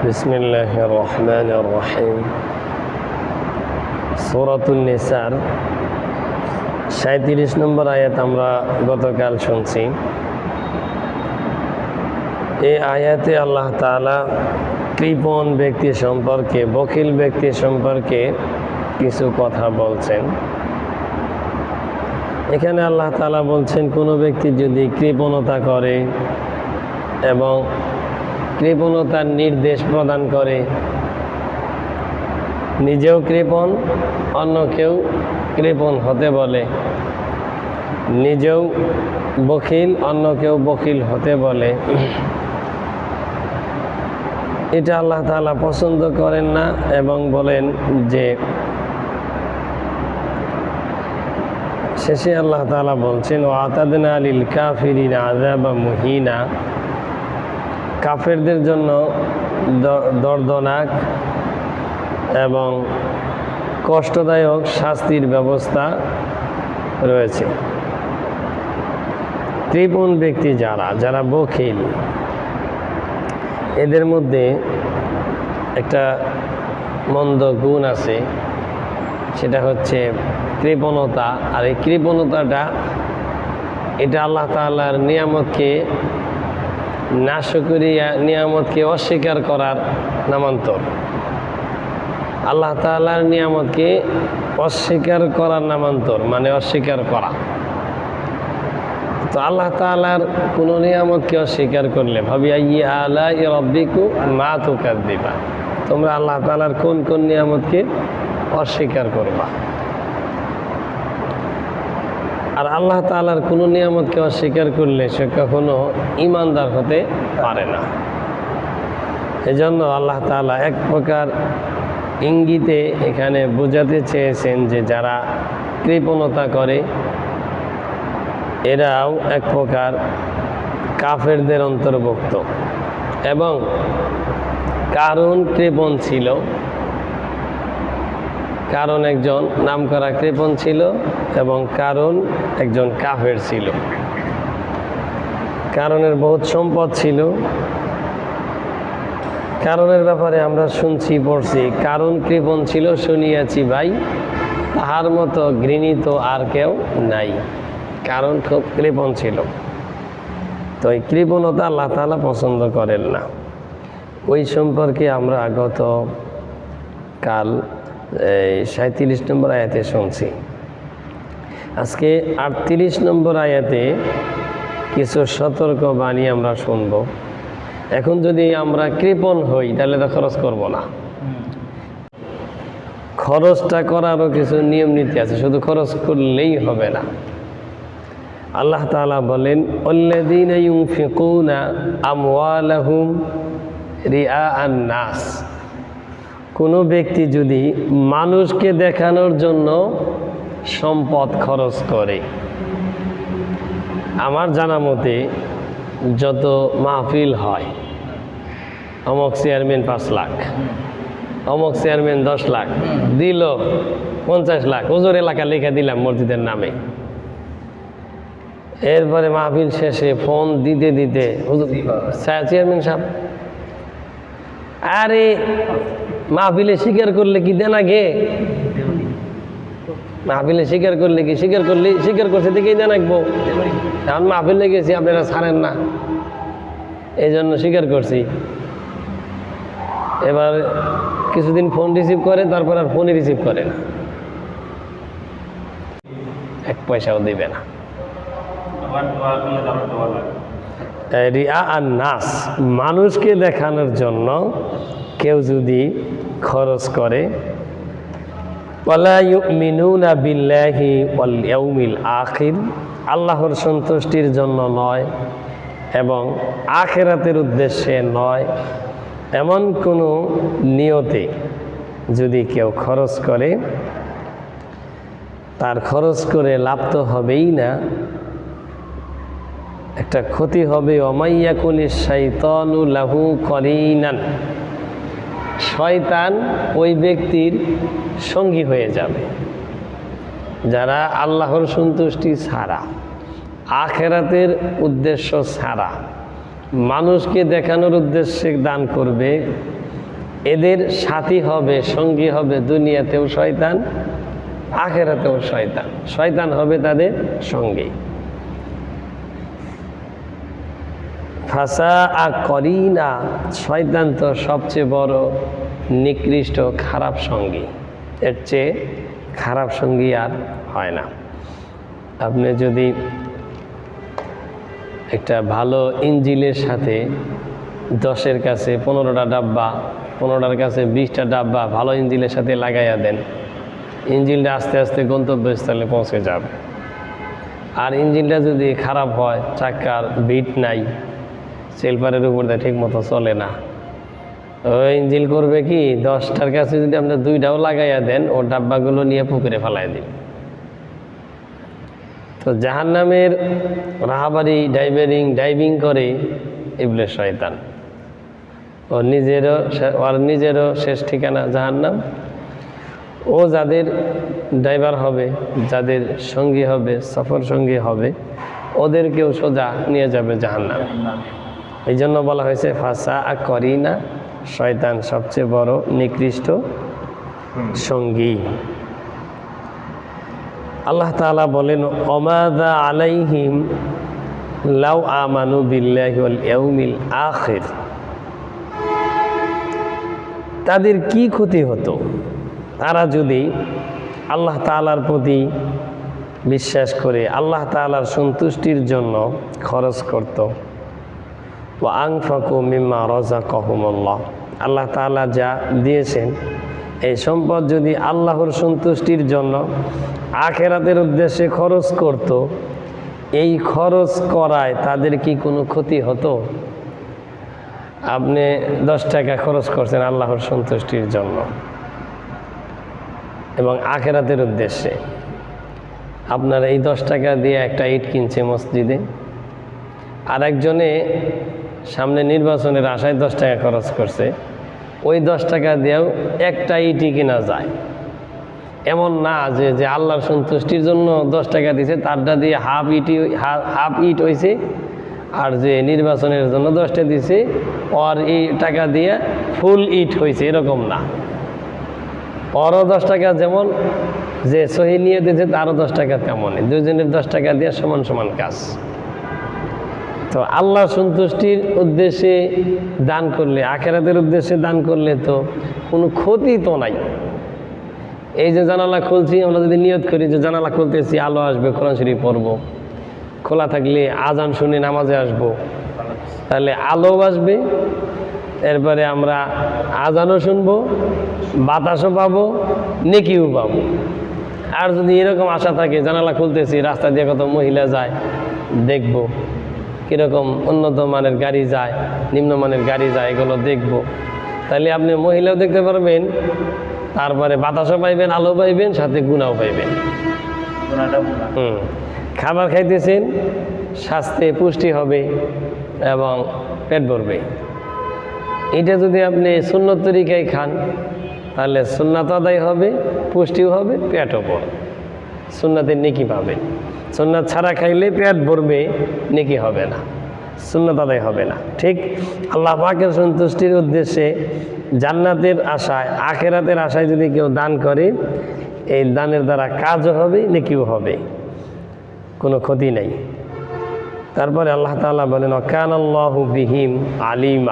বিসমিল্লাহির রহমানির রহিম। সূরাতুন নিসার 37 নম্বর আয়াত আমরা গতকাল শুনছি। এই আয়াতে আল্লাহ তাআলা কৃপণ ব্যক্তি সম্পর্কে, বখিল ব্যক্তি সম্পর্কে কিছু কথা বলছেন। এখানে আল্লাহ তাআলা বলছেন, কোনো ব্যক্তি যদি কৃপণতা করে এবং কৃপণতার নির্দেশ প্রদান করে, নিজেও কৃপণ, অন্য কেউ কৃপণ হতে বলে, নিজেও বখিল, অন্য কেউ বখিল হতে বলে, এটা আল্লাহ তাআলা পছন্দ করেন না এবং বলেন যে, শেষে আল্লাহ তাআলা বলছেন, ওয়াতাদনা লিল কাফিরিনা আযাবা মুহিনা, কাফেরদের জন্য দর্দনাক এবং কষ্টদায়ক শাস্তির ব্যবস্থা রয়েছে। কৃপণ ব্যক্তি যারা বখিল, এদের মধ্যে একটা মন্দ গুণ আছে, সেটা হচ্ছে কৃপণতা। আর এই কৃপণতাটা, এটা আল্লাহ তাআলার নিয়ামতকে নাশকরিয়া, নিয়ামতকে অস্বীকার করার নামান্তর। আল্লাহ তাআলার নিয়ামতকে অস্বীকার করার নামান্তর, মানে অস্বীকার করা। তো আল্লাহ তাআলার কোনো নিয়ামতকে অস্বীকার করলে, ভাবি আইয়ি আলাই রাব্বিকুমা তুকাযযিবান, তোমরা আল্লাহ তাআলার কোন কোন নিয়ামতকে অস্বীকার করবা। আর আল্লাহ তাআলার কোনো নিয়ামতকে অস্বীকার করলে সে কখনো ঈমানদার হতে পারে না। এজন্য আল্লাহ তাআলা এক প্রকার ইঙ্গিতে এখানে বোঝাতে চেয়েছেন যে, যারা কৃপণতা করে এরাও এক প্রকার কাফেরদের অন্তর্ভুক্ত। এবং কারুন কৃপণ ছিল, কারণ একজন নামকরা কৃপণ ছিল এবং কারণ একজন কাফের ছিল। কারণের বহুত সম্পদ ছিল। কারণের ব্যাপারে আমরা শুনছি, পড়ছি, কারণ কৃপণ ছিল, শুনিয়াছি ভাই, তাহার মতো ঘৃণিত আর কেউ নাই। কারণ খুব কৃপণ ছিল। তো এই কৃপণতা আল্লাহ তাআলা পছন্দ করেন না। ওই সম্পর্কে আমরা গত কাল 37 নম্বর আয়াতে শুনছি। আজকে 38 নম্বর আয়াতে কিছু সতর্ক বাণী আমরা শুনব। এখন যদি আমরা কৃপণ হই, তাহলে তো খরচ করব না। খরচটা করারও কিছু নিয়ম নীতি আছে, শুধু খরচ করলেই হবে না। আল্লাহ তাআলা বলেন, আল্লাযীনা ইউনফিকুনা আমওয়ালাহুম রিআআন নাস, কোনো ব্যক্তি যদি মানুষকে দেখানোর জন্য সম্পদ খরচ করে। আমার জানা মতে যত মাহফিল হয়, অমুক চেয়ারম্যান 5 লাখ, অমুক চেয়ারম্যান 10 লাখ দিল, 50 লাখ হুজুর এলাকা লেখা দিলাম মসজিদের নামে। এরপরে মাহফিল শেষে ফোন দিতে দিতে, হুজুর চেয়ারম্যান সাহেব, আরে মাহফিলে স্বীকার করলে কি দেন আগে? মাহফিলে স্বীকার করলে কি, স্বীকার করলে স্বীকার করছে দেখেই দেন আঁকবো। এখন মাহফিলে গেছি, আপনারা ছাড়েন না, এই জন্য স্বীকার করছি। এবার কিছুদিন ফোন রিসিভ করে, তারপর আর ফোনই রিসিভ করে না, 1 পয়সাও দিবে না। রিআআন নাস, মানুষকে দেখানোর জন্য কেউ যদি খরচ করে, ওয়ালা ইউমিনুনা বিল্লাহি ওয়াল ইয়াউমিল আখির, আল্লাহর সন্তুষ্টির জন্য নয় এবং আখিরাতের উদ্দেশ্যে নয়, এমন কোনো নিয়তে যদি কেউ খরচ করে, তার খরচ করে লাভ তো হবেই না, একটা ক্ষতি হবে। ওয়ামাইয়াকুনিশ শাইতানু লাহু করিনান, শয়তান ওই ব্যক্তির সঙ্গী হয়ে যাবে। যারা আল্লাহর সন্তুষ্টি ছাড়া, আখিরাতের উদ্দেশ্য ছাড়া মানুষকে দেখানোর উদ্দেশ্যে দান করবে, এদের সাথী হবে, সঙ্গী হবে দুনিয়াতেও শয়তান, আখেরাতেও শয়তান। শয়তান হবে তাদের সঙ্গী। ফাসা করিনা, শয়তান তো সবচেয়ে বড় নিকৃষ্ট খারাপ সঙ্গী। এর চেয়ে খারাপ সঙ্গী আর হয় না। আপনি যদি একটা ভালো ইঞ্জিনের সাথে 10-এর কাছে 15টা ডাব্বা, 15টার কাছে 20টা ডাব্বা ভালো ইঞ্জিনের সাথে লাগাইয়া দেন, ইঞ্জিনটা আস্তে আস্তে গন্তব্যস্থলে পৌঁছে যাবে। আর ইঞ্জিনটা যদি খারাপ হয়, চাকার বিট নাই, সেলফারের উপর দিয়ে ঠিক মতো চলে না, ওই ইঞ্জিন করবে কি 10টার কাছে যদি আপনি 2টাও লাগাইয়া দেন, ও ডাব্বাগুলো নিয়ে পুকুরে ফেলাই দিন। তো জাহান্নামের রাহাবারি ডাইভিং করে ইবলিস শয়তান। ওর নিজেরও শেষ ঠিকানা জাহান্নাম। ও যাদের ড্রাইভার হবে, যাদের সঙ্গী হবে, সফর সঙ্গী হবে, ওদেরকেও সোজা নিয়ে যাবে জাহান্নাম। এই জন্য বলা হয়েছে ফাসা করিনা, শয়তান সবচেয়ে বড় নিকৃষ্ট সঙ্গী। আল্লাহ তাআলা বলেন ওমাযা আলাইহিম লাউ আমানু বিল্লাহি ওয়াল ইয়াউমিল আখির, তাদের কি ক্ষতি হতো তারা যদি আল্লাহ তাআলার প্রতি বিশ্বাস করে আল্লাহ তাআলার সন্তুষ্টির জন্য খরচ করত। ওয়া আনফাকু মিম্মা রাযাকাহুমুল্লাহ, আল্লাহ তাআলা যা দিয়েছেন এই সম্পদ যদি আল্লাহর সন্তুষ্টির জন্য আখিরাতের উদ্দেশ্যে খরচ করত, এই খরচ করায় তাদের কি কোনো ক্ষতি হতো? আপনি 10 টাকা খরচ করছেন আল্লাহর সন্তুষ্টির জন্য এবং আখিরাতের উদ্দেশ্যে, আপনার এই 10 টাকা দিয়ে একটা ইট কিনছে মসজিদে, আর একজনে সামনে নির্বাচনের আশায় 10 টাকা খরচ করছে, ওই 10 টাকা দিয়েও একটা ইটই কিনা যায়। এমন না যে আল্লাহর সন্তুষ্টির জন্য 10 টাকা দিয়েছে তারটা দিয়ে হাফ ইট হয়েছে, আর যে নির্বাচনের জন্য 10টা দিয়েছে ওর এই টাকা দিয়ে ফুল ইট হয়েছে, এরকম না। ওরও 10 টাকা যেমন, যে সহি নিয়ে দিয়েছে তারও 10 টাকা তেমনই, দুজনের 10 টাকা দিয়ে সমান সমান কাজ। তো আল্লাহ সন্তুষ্টির উদ্দেশ্যে দান করলে, আখিরাতের উদ্দেশ্যে দান করলে তো কোনো ক্ষতি তো নাই। এই যে জানালা খুলছি, আমরা যদি নিয়ত করি যে জানালা খুলতেছি আলো আসবে, কোরআন শরীফ পড়ব, খোলা থাকলে আজান শুনে নামাজে আসব, তাহলে আলো আসবে, এরপরে আমরা আজানও শুনবো, বাতাসও পাবো, নেকিও পাবো। আর যদি এরকম আশা থাকে জানালা খুলতেছি রাস্তা দিয়ে কত মহিলা যায় দেখব, কীরকম উন্নত মানের গাড়ি যায়, নিম্নমানের গাড়ি যায়, এগুলো দেখব, তাহলে আপনি মহিলাও দেখতে পারবেন, তারপরে বাতাসও পাইবেন, আলো পাইবেন, সাথে গুনাও পাইবেন। খাবার খাইতেছেন, স্বাস্থ্যে পুষ্টি হবে এবং পেট ভরবে। এটা যদি আপনি সুন্নত তরিকায় খান তাহলে সুন্নাত আদায় হবে, পুষ্টিও হবে, পেটও ভরবে, সুন্নাতের নেকি পাবেন। সুন্নাত ছাড়া খাইলে পেট ভরবে, নেকি হবে না, সুন্নাত আদায় হবে না। ঠিক আল্লাহ পাকের সন্তুষ্টির উদ্দেশ্যে জান্নাতের আশায়, আখিরাতের আশায় যদি কেউ দান করে, এই দানের দ্বারা কাজও হবে, নেকিও হবে, কোনো ক্ষতি নেই। তারপরে আল্লাহ তাআলা বলেন ওয়া কানাল্লাহু বিহিম আলিমা।